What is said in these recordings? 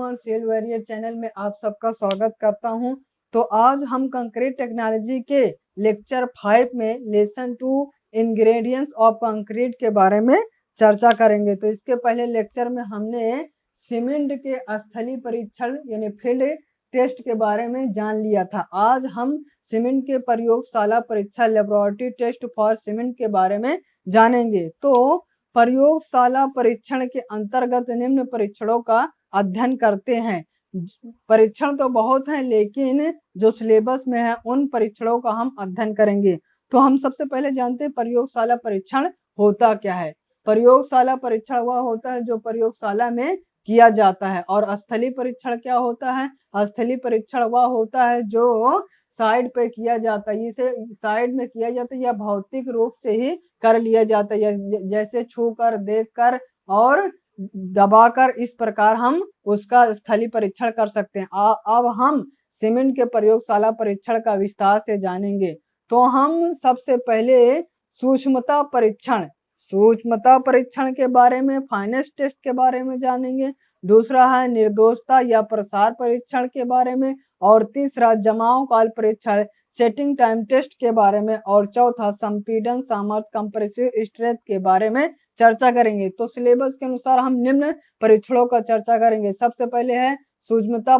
Cell barrier channel में आप सबका स्वागत करता हूं। तो आज हम कंक्रीट टेक्नोलॉजी के लेक्चर 5 में लेसन 2 इंग्रेडिएंट्स ऑफ कंक्रीट के बारे में चर्चा करेंगे। तो इसके पहले लेक्चर में हमने सीमेंट के स्थलीय परीक्षण यानी फील्ड टेस्ट के बारे में जान लिया था। आज हम सीमेंट के प्रयोगशाला परीक्षण लेबोरेटरी टेस्ट फॉर सीमेंट के बारे में जानेंगे। तो प्रयोगशाला परीक्षण के अंतर्गत निम्न परीक्षणों का अध्ययन करते हैं। परीक्षण तो बहुत हैं, लेकिन जो सिलेबस में है उन परीक्षणों का हम अध्ययन करेंगे। तो हम सबसे पहले जानते हैं प्रयोगशाला परीक्षण होता क्या है। प्रयोगशाला परीक्षण वह होता है जो प्रयोगशाला में किया जाता है। और स्थलीय परीक्षण क्या होता है? स्थलीय परीक्षण वह होता है जो साइड पे किया जाता है। इसे साइड में किया जाता है या भौतिक रूप से ही कर लिया जाता है, जैसे छूकर, देखकर और दबाकर। इस प्रकार हम उसका स्थलीय परीक्षण कर सकते हैं। अब हम सीमेंट के प्रयोगशाला परीक्षण का विस्तार से जानेंगे। तो हम सबसे पहले सूक्ष्मता परीक्षण के बारे में, फाइनेस टेस्ट के बारे में जानेंगे। दूसरा है निर्दोषता या प्रसार परीक्षण के बारे में। और तीसरा जमाव काल परीक्षण सेटिंग टाइम टेस्ट के बारे में। और चौथा संपीड़न सामर्थ्य कंप्रेसिव स्ट्रेंथ के बारे में चर्चा करेंगे। तो सिलेबस के अनुसार हम निम्न परीक्षणों का चर्चा करेंगे। सबसे पहले है सूक्ष्मता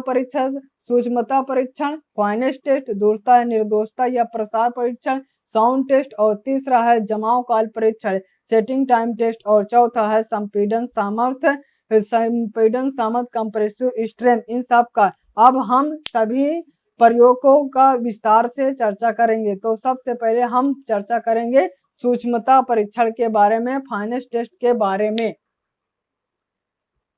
परीक्षण, फाइनेस टेस्ट। दूसरा है निर्दोषता या प्रसार परीक्षण, साउंड टेस्ट। और तीसरा है जमाव काल परीक्षण, सेटिंग टाइम टेस्ट। और चौथा है संपीड़न सामर्थ्य कंप्रेसिव स्ट्रेंथ। इन सब का अब हम सभी प्रयोगों का विस्तार से चर्चा करेंगे। तो सबसे पहले हम चर्चा करेंगे सूक्ष्मता परीक्षण के बारे में, फाइनेस टेस्ट के बारे में।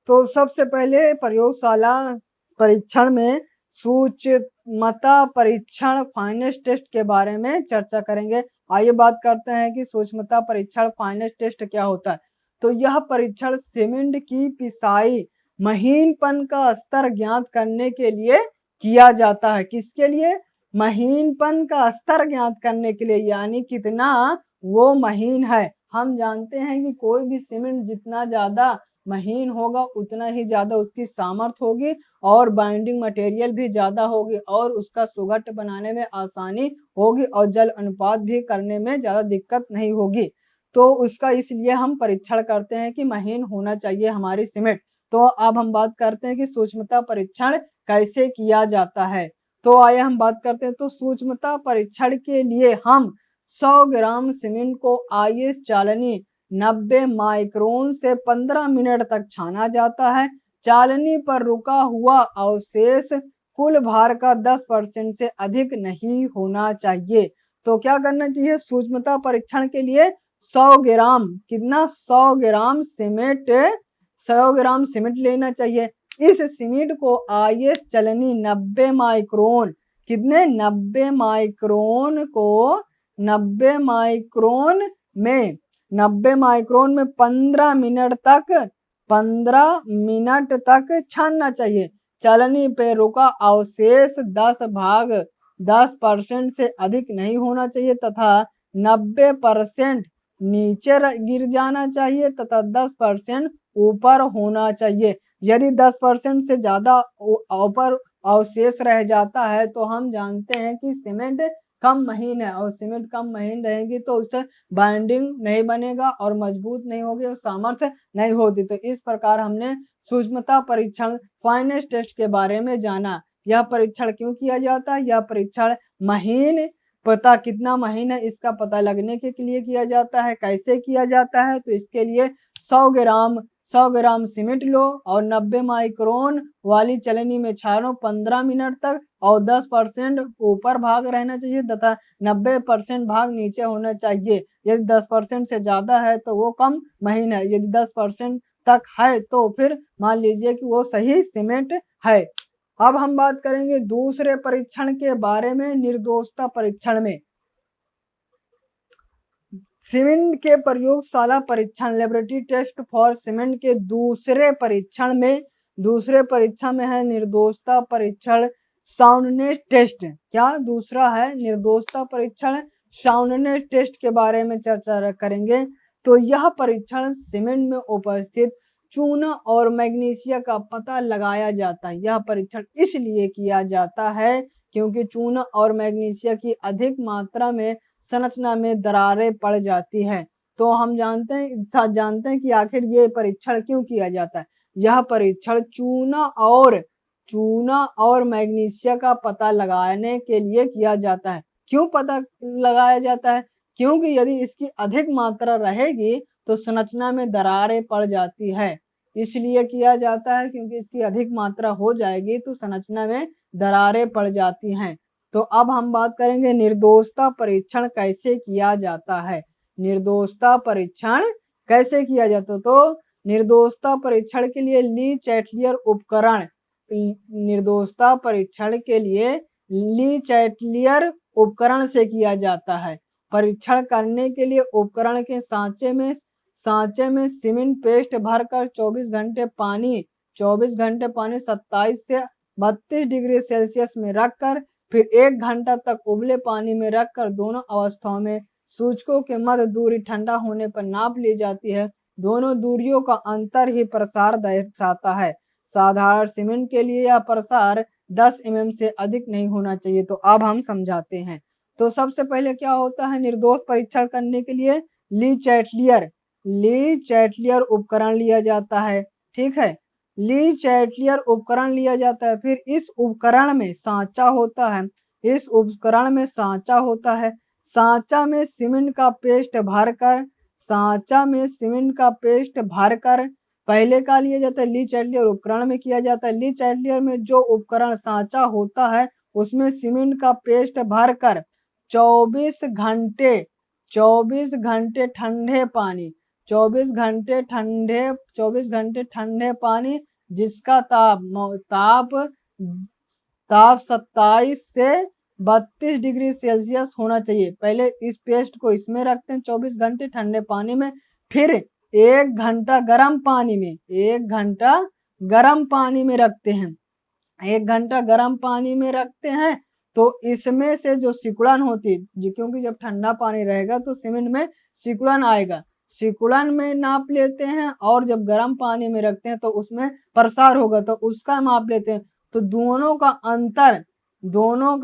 तो सबसे पहले प्रयोगशाला परीक्षण में सूक्ष्मता परीक्षण, फाइनेस टेस्ट के बारे में चर्चा करेंगे। आइए बात करते हैं कि सूक्ष्मता परीक्षण, फाइनेस टेस्ट क्या होता है। तो यह परीक्षण सीमेंट की पिसाई महीनपन का स्तर ज्ञात करने के लिए किया जाता है। किसके लिए? महीनपन का स्तर ज्ञात करने के लिए, यानी कितना वो महीन है। हम जानते हैं कि कोई भी सीमेंट जितना ज्यादा महीन होगा उतना ही ज्यादा उसकी सामर्थ्य होगी और बाइंडिंग मटेरियल भी ज्यादा होगी और उसका सुगठ बनाने में आसानी होगी और जल अनुपात भी करने में ज्यादा दिक्कत नहीं होगी। तो उसका इसलिए हम परीक्षण करते हैं कि महीन होना चाहिए हमारी सीमेंट। तो अब हम बात करते हैं कि सूक्ष्मता परीक्षण कैसे किया जाता है। तो आइए हम बात करते हैं। तो सूक्ष्मता परीक्षण के लिए हम 100 ग्राम सीमेंट को आईएस चालनी 90 माइक्रोन से 15 मिनट तक छाना जाता है। चालनी पर रुका हुआ अवशेष कुल भार का 10% से अधिक नहीं होना चाहिए। तो क्या करना चाहिए? सूक्ष्मता परीक्षण के लिए 100 ग्राम, कितना? 100 ग्राम सीमेंट, 100 ग्राम सीमेंट लेना चाहिए। इस सीमेंट को आईएस चालनी 90 माइक्रोन, कितने? 90 माइक्रोन को 90 माइक्रोन में 15 मिनट तक छानना चाहिए। चालनी पे रुका अवशेष 10% से अधिक नहीं होना चाहिए तथा 90% नीचे गिर जाना चाहिए तथा 10% ऊपर होना चाहिए। यदि 10% से ज्यादा ऊपर अवशेष रह जाता है तो हम जानते हैं कि सीमेंट कम महीन है, और सीमेंट कम महीन रहेगी तो उससे बाइंडिंग नहीं बनेगा और मजबूत नहीं होगी और सामर्थ्य नहीं होती। तो इस प्रकार हमने सूक्ष्मता परीक्षण, फाइनेस टेस्ट के बारे में जाना। यह परीक्षण क्यों किया जाता है? यह परीक्षण महीन, पता कितना महीन है इसका पता लगने के लिए किया जाता है। कैसे किया जाता है? तो इसके लिए 100 ग्राम सीमेंट लो और 90 माइक्रोन वाली चालनी में छानो 15 मिनट तक और 10% ऊपर भाग रहना चाहिए तथा 90% भाग नीचे होना चाहिए। यदि 10% से ज्यादा है तो वो कम महीन है, यदि 10% तक है तो फिर मान लीजिए कि वो सही सीमेंट है। अब हम बात करेंगे दूसरे परीक्षण के बारे में, निर्दोषता परीक्षण में। सीमेंट के प्रयोगशाला परीक्षण, लेबोरेटरी टेस्ट फॉर सीमेंट के दूसरे परीक्षण में है निर्दोषता परीक्षण, साउंडनेस टेस्ट। क्या दूसरा है? निर्दोषता परीक्षण, साउंडनेस टेस्ट के बारे में चर्चा करेंगे। तो यह परीक्षण सीमेंट में उपस्थित चूना और मैग्नीशिया का पता लगाया जाता है। यह परीक्षण इसलिए किया जाता है क्योंकि चूना और मैग्नीशिया की अधिक मात्रा में संरचना में दरारें पड़ जाती है। तो हम जानते हैं कि आखिर ये परीक्षण क्यों किया जाता है। यह परीक्षण चूना और मैग्नीशिया का पता लगाने के लिए किया जाता है। क्यों पता लगाया जाता है? क्योंकि यदि इसकी अधिक मात्रा रहेगी तो संरचना में दरारें पड़ जाती है। इसलिए किया जाता है क्योंकि इसकी अधिक मात्रा हो जाएगी तो संरचना में दरारें पड़ जाती हैं। तो अब हम बात करेंगे निर्दोषता परीक्षण कैसे किया जाता है। निर्दोषता परीक्षण कैसे किया जाता है? तो निर्दोषता परीक्षण के लिए ली चैटलियर उपकरण निर्दोषता परीक्षण के लिए ली चैटलियर उपकरण से किया जाता है। परीक्षण करने के लिए उपकरण के सांचे में सीमेंट पेस्ट भरकर 24 घंटे पानी 27 से 32 डिग्री सेल्सियस में रखकर फिर 1 घंटा तक उबले पानी में रखकर दोनों अवस्थाओं में सूचकों के मध्य दूरी ठंडा होने पर नाप ली जाती है। दोनों दूरियों का अंतर ही प्रसार दर्शाता है। साधारण सीमेंट के लिए यह प्रसार 10 mm से अधिक नहीं होना चाहिए। तो अब हम समझाते हैं। तो सबसे पहले क्या होता है, निर्दोष परीक्षण करने के लिए ली चैटलियर उपकरण लिया जाता है। ठीक है, ली चैटलियर उपकरण लिया जाता है। फिर इस उपकरण में सांचा होता है। सांचा में सीमेंट का पेस्ट भरकर पहले का लिया जाता है ली चैटलियर उपकरण में किया जाता है। ली चैटलियर में जो उपकरण सांचा होता है उसमें सीमेंट का पेस्ट भरकर 24 घंटे ठंडे पानी जिसका ताप 27 से 32 डिग्री सेल्सियस होना चाहिए। पहले इस पेस्ट को इसमें रखते हैं 24 घंटे ठंडे पानी में, फिर 1 घंटा गर्म पानी में रखते हैं। 1 घंटा गर्म पानी में रखते हैं तो इसमें से जो सिकुड़न होती है, क्योंकि जब ठंडा पानी रहेगा तो सीमेंट में सिकुड़न आएगा, सिकुड़न में नाप लेते हैं और जब गर्म पानी में रखते हैं तो उसमें प्रसार होगा तो उसका माप लेते हैं। तो दोनों का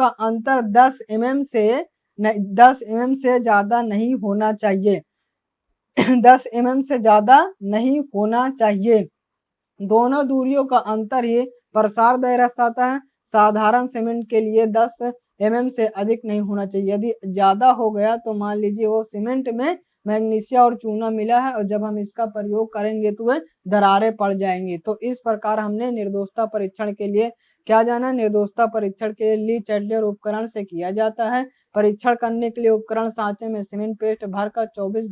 अंतर 10 mm से ज्यादा नहीं होना चाहिए। 10 mm से ज्यादा नहीं होना चाहिए। दोनों दूरियों का अंतर ही प्रसार दर्शाता है। साधारण सीमेंट के लिए 10 mm से अधिक नहीं होना चाहिए। यदि ज्यादा हो गया तो मान लीजिए वो सीमेंट में मैग्नीशिया और चूना मिला है और जब हम इसका प्रयोग करेंगे तो वह दरारें पड़ जाएंगी। तो इस प्रकार हमने निर्दोषता परीक्षण के लिए क्या जाना, निर्दोषता परीक्षण के लिए ली चैटलियर उपकरण से किया जाता है। परीक्षण करने के लिए उपकरण सांचे में सीमेंट पेस्ट भरकर 24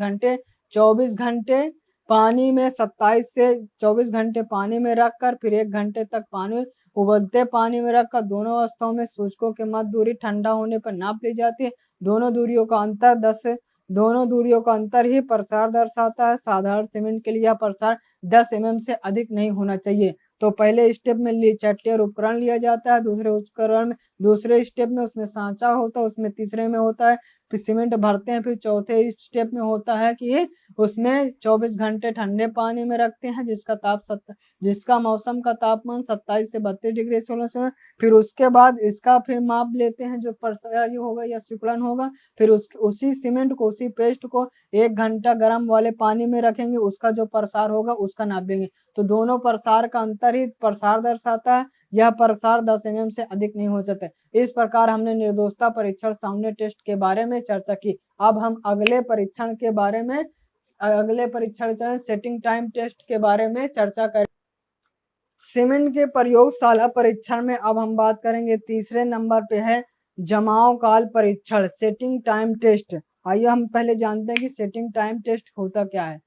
घंटे पानी में 27 से 24 घंटे पानी में रखकर फिर 1 घंटे तक उबलते पानी में रखकर दोनों अवस्थाओं में सूचकों के मध्य दूरी ठंडा होने पर नाप ली जाती है। दोनों दूरियों का अंतर ही प्रसार दर्शाता है। साधारण सीमेंट के लिए यह प्रसार 10 mm से अधिक नहीं होना चाहिए। तो पहले स्टेप में ली चैटलियर उपकरण लिया जाता है, दूसरे स्टेप में उसमें सांचा होता है, उसमें तीसरे में होता है फिर सीमेंट भरते हैं, फिर चौथे स्टेप में होता है कि उसमें 24 घंटे ठंडे पानी में रखते हैं जिसका मौसम का तापमान 27 से 32 डिग्री सेल्सियस। फिर उसके बाद इसका फिर माप लेते हैं जो प्रसार होगा या सिकुड़न होगा। फिर उसी सीमेंट को उसी पेस्ट को 1 घंटा गर्म वाले पानी में रखेंगे, उसका जो प्रसार होगा उसका नापेंगे। तो दोनों प्रसार का अंतर ही प्रसार दर्शाता है। यह प्रसार 10 mm से अधिक नहीं हो सकते। इस प्रकार हमने निर्दोषता परीक्षण साउंड टेस्ट के बारे में चर्चा की। अब हम अगले परीक्षण सेटिंग टाइम टेस्ट के बारे में चर्चा करें। सीमेंट के प्रयोगशाला परीक्षण में अब हम बात करेंगे। तीसरे नंबर पे है जमाव काल परीक्षण, सेटिंग टाइम टेस्ट। आइए हम पहले जानते हैं कि सेटिंग टाइम टेस्ट होता क्या है।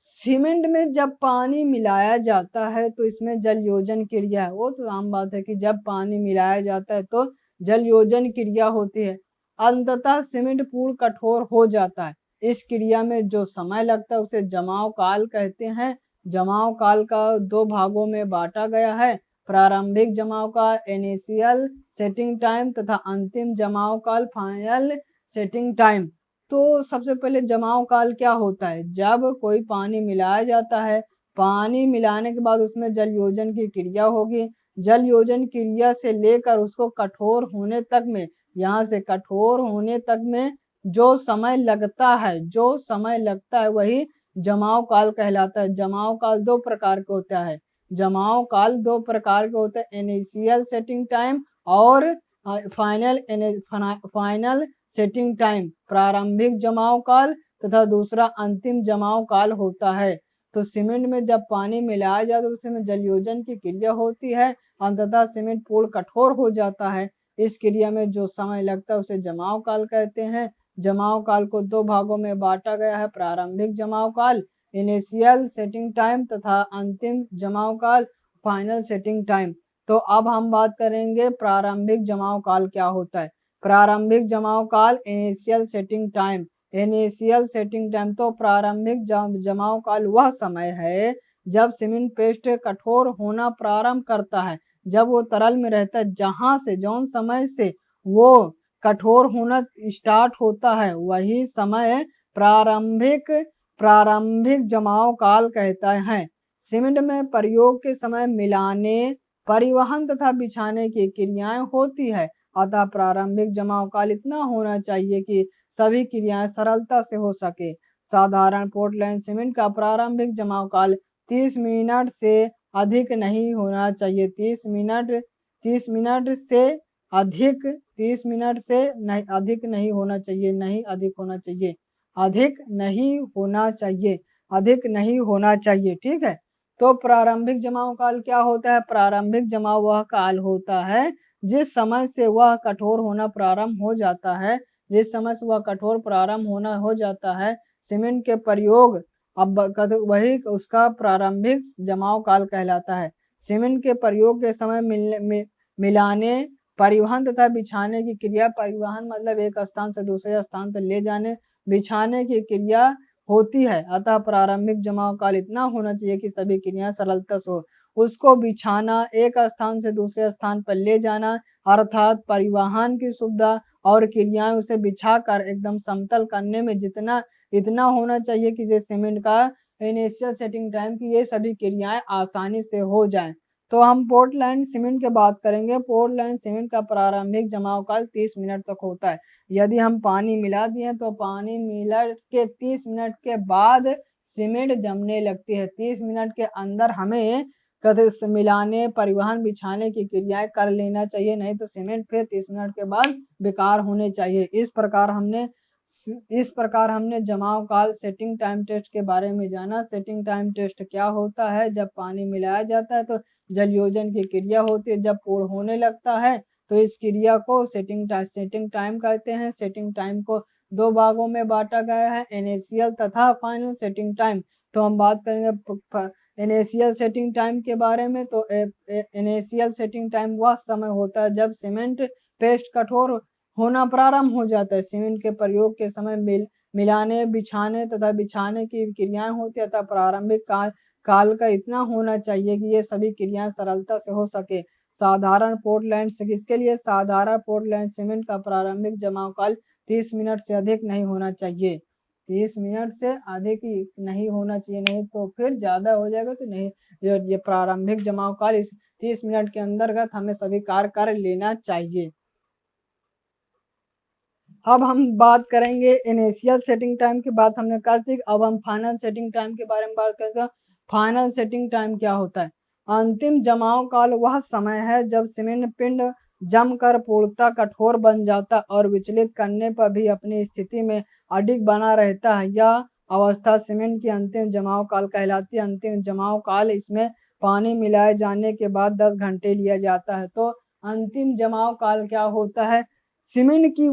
सीमेंट में जब पानी मिलाया जाता है तो इसमें जल योजन क्रिया है। वो तो आम बात है कि जब पानी मिलाया जाता है तो जल योजन क्रिया होती है। अंततः सीमेंट पूर्ण कठोर हो जाता है। इस क्रिया में जो समय लगता है उसे जमाव काल कहते हैं। जमाव काल का 2 भागों में बांटा गया है। प्रारंभिक जमाव काल इनिशियल सेटिंग टाइम तथा अंतिम जमाव काल फाइनल सेटिंग टाइम। तो सबसे पहले जमाव काल क्या होता है, जब कोई पानी मिलाया जाता है पानी मिलाने के बाद उसमें जल योजन की क्रिया होगी। जल योजन क्रिया से लेकर उसको कठोर होने तक में, यहाँ से कठोर होने तक में जो समय लगता है वही जमाव काल कहलाता है। जमाव काल दो प्रकार के होता है। जमाव काल दो प्रकार के होते हैं, इनिशियल सेटिंग टाइम और फाइनल सेटिंग टाइम। प्रारंभिक जमाव काल तथा दूसरा अंतिम जमाव काल होता है। तो सीमेंट में जब पानी मिलाया जाता है तो उसमें जलयोजन की क्रिया होती है, अंततः सीमेंट पूर्ण कठोर हो जाता है। इस क्रिया में जो समय लगता है उसे जमाव काल कहते हैं। जमाव काल को दो भागों में बांटा गया है, प्रारंभिक जमाव काल इनिशियल सेटिंग टाइम तथा अंतिम जमाव काल फाइनल सेटिंग टाइम। तो अब हम बात करेंगे प्रारंभिक जमाव काल क्या होता है। प्रारंभिक जमाव काल initial setting time. Initial setting time तो प्रारंभिक जमाव काल वह समय है जब सीमेंट पेस्ट कठोर होना प्रारंभ करता है, जब वो तरल में रहता है, जहां से जौन समय से वो कठोर होना स्टार्ट होता है वही समय प्रारंभिक जमाव काल कहता है। सीमेंट में प्रयोग के समय मिलाने, परिवहन तथा बिछाने की क्रियाएं होती है, अतः प्रारंभिक जमाव काल इतना होना चाहिए कि सभी क्रियाएं सरलता से हो सके। साधारण पोर्टलैंड सीमेंट का प्रारंभिक जमाव काल 30 मिनट से अधिक नहीं होना चाहिए। 30 मिनट से अधिक 30 मिनट से नहीं अधिक नहीं होना चाहिए, नहीं अधिक होना चाहिए, अधिक नहीं होना चाहिए, अधिक नहीं होना चाहिए। ठीक है। तो प्रारंभिक जमाव काल क्या होता है? प्रारंभिक जमाव वह काल होता है जिस समय से वह कठोर होना प्रारंभ हो जाता है, जिस समय से वह कठोर प्रारंभ होना हो जाता है। सीमेंट के प्रयोग अब वही उसका प्रारंभिक जमाव काल कहलाता है। सीमेंट के प्रयोग के समय मिलाने, परिवहन तथा बिछाने की क्रिया, परिवहन मतलब एक स्थान से दूसरे स्थान पर ले जाने, बिछाने की क्रिया होती है, अतः प्रारंभिक जमाव काल इतना होना चाहिए कि सभी क्रियाएं सरलता से हो। उसको बिछाना, एक स्थान से दूसरे स्थान पर ले जाना, अर्थात परिवहन की सुविधा और क्रियाएं उसे बिछाकर एकदम समतल करने में जितना इतना होना चाहिए कि जैसे सीमेंट का इनिशियल सेटिंग टाइम की ये सभी क्रियाएं आसानी से हो जाएं। तो हम पोर्टलैंड सीमेंट की बात करेंगे। पोर्टलैंड सीमेंट का प्रारंभिक जमाव काल 30 मिनट तक होता है। यदि हम पानी मिला दिए तो पानी मिला के 30 मिनट के बाद सीमेंट जमने लगती है। 30 मिनट के अंदर हमें मिलाने, परिवहन, बिछाने की क्रियाएं कर लेना चाहिए, नहीं तो सीमेंट फिर 30 मिनट के बाद बेकार होने चाहिए। इस प्रकार हमने जमाव काल सेटिंग टाइम टेस्ट के बारे में जाना। सेटिंग टाइम टेस्ट क्या होता है? जब पानी मिलाया जाता है तो जलयोजन की क्रिया होती है, जब पूर्ण होने लगता है तो इस क्रिया को सेटिंग टाइम कहते हैं। सेटिंग टाइम को दो भागों में बांटा गया है, इनिशियल तथा फाइनल सेटिंग टाइम। तो हम बात करेंगे इनिशियल सेटिंग टाइम के बारे में। तो इनिशियल सेटिंग टाइम वह समय होता है जब सीमेंट पेस्ट कठोर होना प्रारंभ हो जाता है। सीमेंट के प्रयोग के समय मिलाने, बिछाने तथा बिछाने की क्रियाएं होती है, अतः प्रारंभिक काल का इतना होना चाहिए कि ये सभी क्रियाएं सरलता से हो सके। साधारण पोर्टलैंड किसके लिए? साधारण पोर्टलैंड सीमेंट का प्रारंभिक जमाव काल 30 मिनट से अधिक नहीं होना चाहिए। 30 मिनट से अधिक ही नहीं होना चाहिए, नहीं तो फिर ज्यादा हो जाएगा तो नहीं। ये प्रारंभिक जमाव काल इस 30 मिनट के अंतर्गत हमें सभी कार्य कर लेना चाहिए। अब हम बात करेंगे इनिशियल सेटिंग टाइम की बात हमने कर दी। अब हम फाइनल सेटिंग टाइम के बारे में बात करते हैं। फाइनल सेटिंग टाइम क्या होता है? अंतिम जमाव काल वह समय है जब सीमेंट पिंड जमकर पूर्णतः कठोर बन जाता और विचलित करने पर भी अपनी स्थिति में अडिग बना रहता है। यह अवस्था सीमेंट की अंतिम जमाव काल कहलाती है। अंतिम जमाव काल इसमें पानी मिलाए जाने के बाद 10 घंटे लिया जाता है। तो अंतिम जमाव काल क्या होता है? सीमेंट की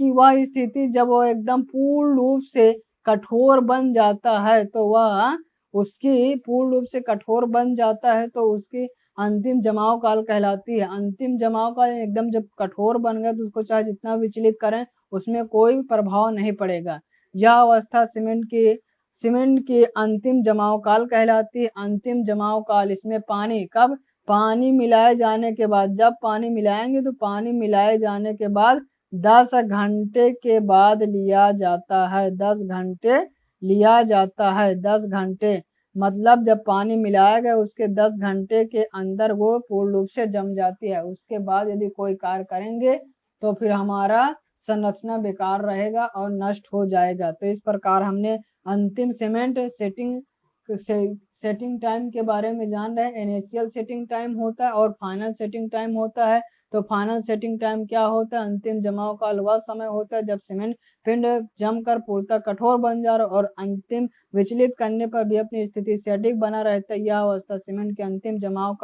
वह स्थिति जब वो एकदम पूर्ण रूप से कठोर बन जाता है तो वह उसकी पूर्ण रूप से कठोर बन जाता है तो उसकी अंतिम जमाव काल कहलाती है। अंतिम जमाव काल एकदम जब कठोर बन गया तो उसको चाहे जितना विचलित करें उसमें कोई प्रभाव नहीं पड़ेगा। यह अवस्था सीमेंट की अंतिम जमाव काल कहलाती है। अंतिम जमाव काल इसमें पानी मिलाए जाने के बाद, जब पानी मिलाएंगे तो पानी मिलाए जाने के बाद 10 घंटे के बाद लिया जाता है। 10 घंटे लिया जाता है 10 घंटे, मतलब जब पानी मिलाया गया उसके 10 घंटे के अंदर वो पूर्ण रूप से जम जाती है। उसके बाद यदि कोई कार्य करेंगे तो फिर हमारा संरचना बेकार रहेगा और नष्ट हो जाएगा। तो इस प्रकार हमने अंतिम सीमेंट सेटिंग टाइम के बारे में जान रहे हैं। इनिशियल सेटिंग टाइम होता है और फाइनल सेटिंग टाइम होता है। तो फाइनल सेटिंग टाइम क्या होता है? अंतिम जमाव काल वह समय होता है जब सीमेंट पिंड जमकर पूर्णतः कठोर बन जा रहा और अंतिम विचलित करने पर भी अपनी स्थिति से अधिक बना रहता है। यह अवस्था सीमेंट के अंतिम जमाव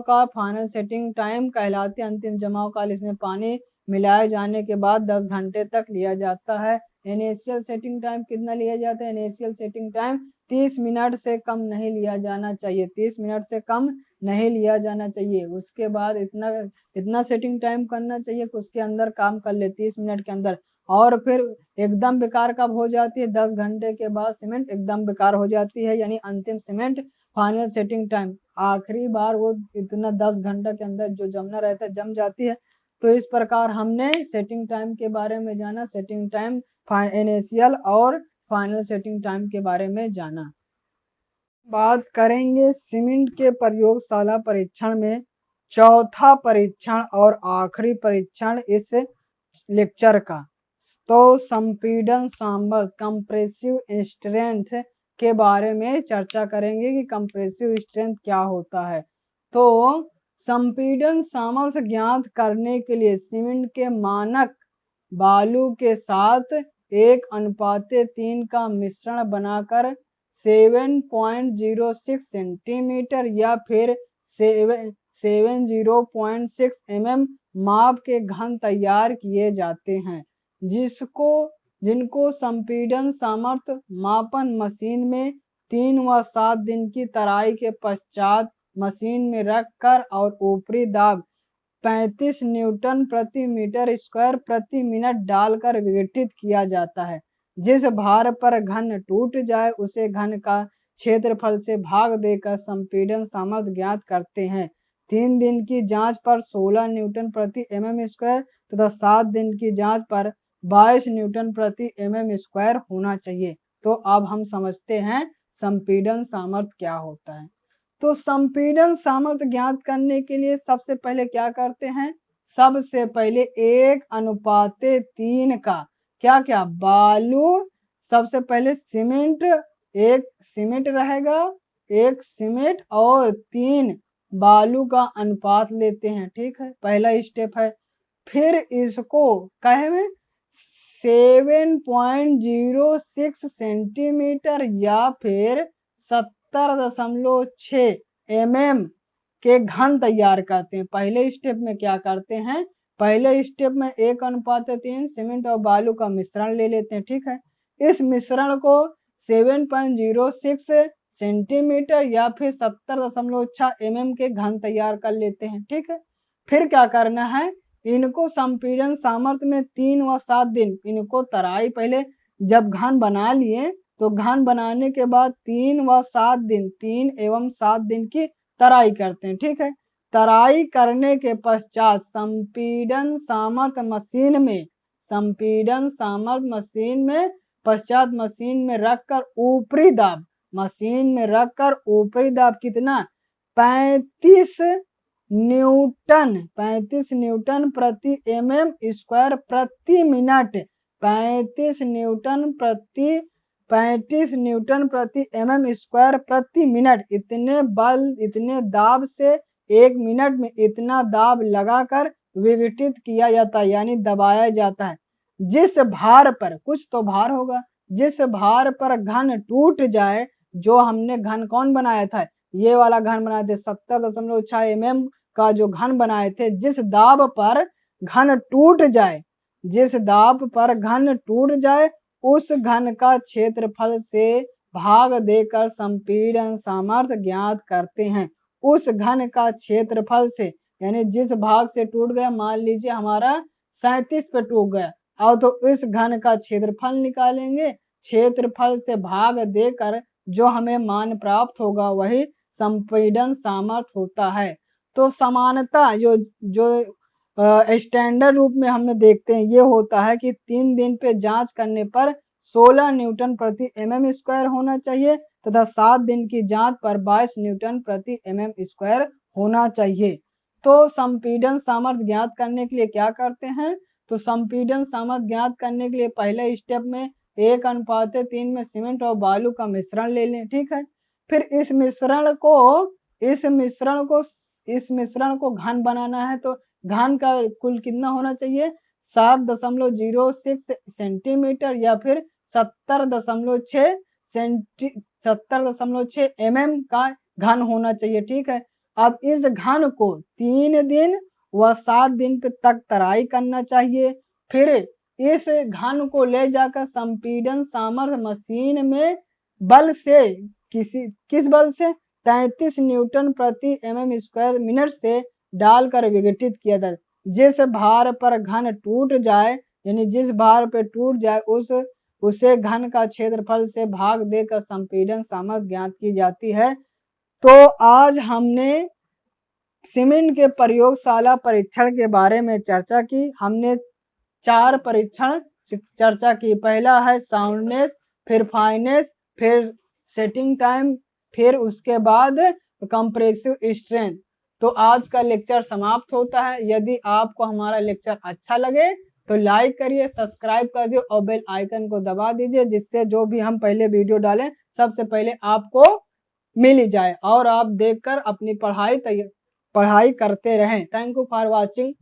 का फाइनल सेटिंग टाइम कहलाती है। अंतिम जमाव काल इसमें पानी मिलाए जाने के बाद 10 घंटे तक लिया जाता है। इनिशियल सेटिंग टाइम कितना लिया जाता है? इनिशियल सेटिंग टाइम 30 मिनट से कम नहीं लिया जाना चाहिए। 30 मिनट से कम नहीं लिया जाना चाहिए। उसके बाद इतना सेटिंग टाइम करना चाहिए कि उसके अंदर काम कर ले 30 मिनट के अंदर। और फिर एकदम बेकार कब हो जाती है? 10 घंटे के बाद सीमेंट एकदम बेकार हो जाती है, यानी अंतिम सीमेंट फाइनल सेटिंग टाइम आखिरी बार वो इतना 10 घंटा के अंदर जो जमना रहता है जम जाती है। तो इस प्रकार हमने सेटिंग टाइम के बारे में जाना, सेटिंग टाइम इनिशियल और फाइनल सेटिंग टाइम के बारे में जाना। बात करेंगे सीमेंट के प्रयोगशाला परीक्षण में चौथा परीक्षण और आखिरी परीक्षण इस लेक्चर का। तो संपीड़न सामर्थ्य कंप्रेसिव स्ट्रेंथ के बारे में चर्चा करेंगे कि कंप्रेसिव स्ट्रेंथ क्या होता है। तो संपीड़न सामर्थ्य ज्ञात करने के लिए सीमेंट के मानक बालू के साथ 1:3 का मिश्रण बनाकर 7.06 सेंटीमीटर या फिर 70.6 mm माप के घन तैयार किए जाते हैं, जिनको संपीड़न सामर्थ्य मापन मशीन में 3 व 7 दिन की तराई के पश्चात मशीन में रखकर और ऊपरी दाब 35 न्यूटन प्रति मीटर स्क्वायर प्रति मिनट डालकर विघटित किया जाता है। जिस भार पर घन टूट जाए उसे घन का क्षेत्रफल से भाग देकर संपीड़न सामर्थ्य ज्ञात करते हैं। 3 दिन की जांच पर 16 न्यूटन प्रति mm स्क्वायर तथा 7 दिन की जांच पर 22 न्यूटन प्रति mm स्क्वायर होना चाहिए। तो अब हम समझते हैं संपीड़न सामर्थ्य क्या होता है। तो संपीड़न सामर्थ्य ज्ञात करने के लिए सबसे पहले क्या करते हैं? सबसे पहले 1:3 का क्या बालू, सबसे पहले सीमेंट, एक सीमेंट रहेगा, एक सीमेंट और 3 बालू का अनुपात लेते हैं। ठीक है, पहला स्टेप है। फिर इसको कहे में 7.06 सेंटीमीटर या फिर 70.6 mm के घन तैयार करते हैं। पहले स्टेप में क्या करते हैं? पहले स्टेप में 1:3 सीमेंट और बालू का मिश्रण ले लेते हैं। ठीक है, इस मिश्रण को 7.06 सेंटीमीटर या फिर 70.6 mm के घन तैयार कर लेते हैं। ठीक है, फिर क्या करना है? इनको संपीड़न सामर्थ्य में 3 व 7 दिन इनको तराई, पहले जब घन बना लिए तो घन बनाने के बाद 3 व 7 दिन 3 एवं 7 दिन की तराई करते हैं। ठीक है, तराई करने के पश्चात संपीड़न सामर्थ्य मशीन में पश्चात मशीन में रखकर ऊपरी दाब, मशीन में रखकर ऊपरी दाब कितना? 35 न्यूटन प्रति mm स्क्वायर प्रति मिनट, 35 न्यूटन प्रति mm स्क्वायर प्रति मिनट। इतने दाब से 1 मिनट में इतना दाब लगाकर विघटित किया जाता है, यानी दबाया जाता है। जिस भार पर, कुछ तो भार होगा, जिस भार पर घन टूट जाए, जो हमने घन कौन बनाया था? ये वाला घन बनाए थे 70.6 mm का जो घन बनाए थे, जिस दाब पर घन टूट जाए उस घन का क्षेत्रफल से भाग देकर संपीड़न सामर्थ्य ज्ञात करते हैं। उस घन का क्षेत्रफल से, यानी जिस भाग से टूट गया, मान लीजिए हमारा 37 पे टूट गया, और तो इस घन का क्षेत्रफल निकालेंगे, क्षेत्रफल से भाग देकर जो हमें मान प्राप्त होगा वही संपीड़न सामर्थ्य होता है। तो समानता जो स्टैंडर्ड रूप में हमने देखते हैं ये होता है कि 3 दिन पे जांच करने पर 16 न्यूटन प्रति mm स्क्वायर होना चाहिए तथा 7 दिन की जांच पर 22 न्यूटन प्रति mm स्क्वायर होना चाहिए। तो संपीड़न सामर्थ्य ज्ञात करने के लिए क्या करते हैं, तो संपीड़न सामर्थ्य ज्ञात करने के लिए पहले स्टेप में 1:3 में सीमेंट और बालू का मिश्रण ले लें, ठीक है। फिर इस मिश्रण को घन बनाना है, तो घन का कुल कितना होना चाहिए, 7.06 सेंटीमीटर या फिर 70.6 mm का घन होना चाहिए, ठीक है। अब इस घन को 3 दिन व 7 दिन तक तराई करना चाहिए। फिर इस घन को ले जाकर संपीड़न सामर्थ्य मशीन में बल से किस बल से 33 न्यूटन प्रति mm स्क्वायर मिनट से डालकर विघटित किया जाए। जिस भार पर घन टूट जाए, यानी जिस भार पे टूट जाए उसे घन का क्षेत्रफल से भाग देकर संपीड़न सामर्थ्य ज्ञात की जाती है। तो आज हमने सीमेंट के प्रयोगशाला परीक्षण के बारे में चर्चा की। हमने 4 परीक्षण चर्चा की। पहला है साउंडनेस, फिर फाइनेस, फिर सेटिंग टाइम, फिर उसके बाद कंप्रेसिव स्ट्रेंथ। तो आज का लेक्चर समाप्त होता है। यदि आपको हमारा लेक्चर अच्छा लगे तो लाइक करिए, सब्सक्राइब कर दिए और बेल आइकन को दबा दीजिए, जिससे जो भी हम पहले वीडियो डालें सबसे पहले आपको मिल ही जाए और आप देखकर अपनी पढ़ाई करते रहें। Thank you for watching.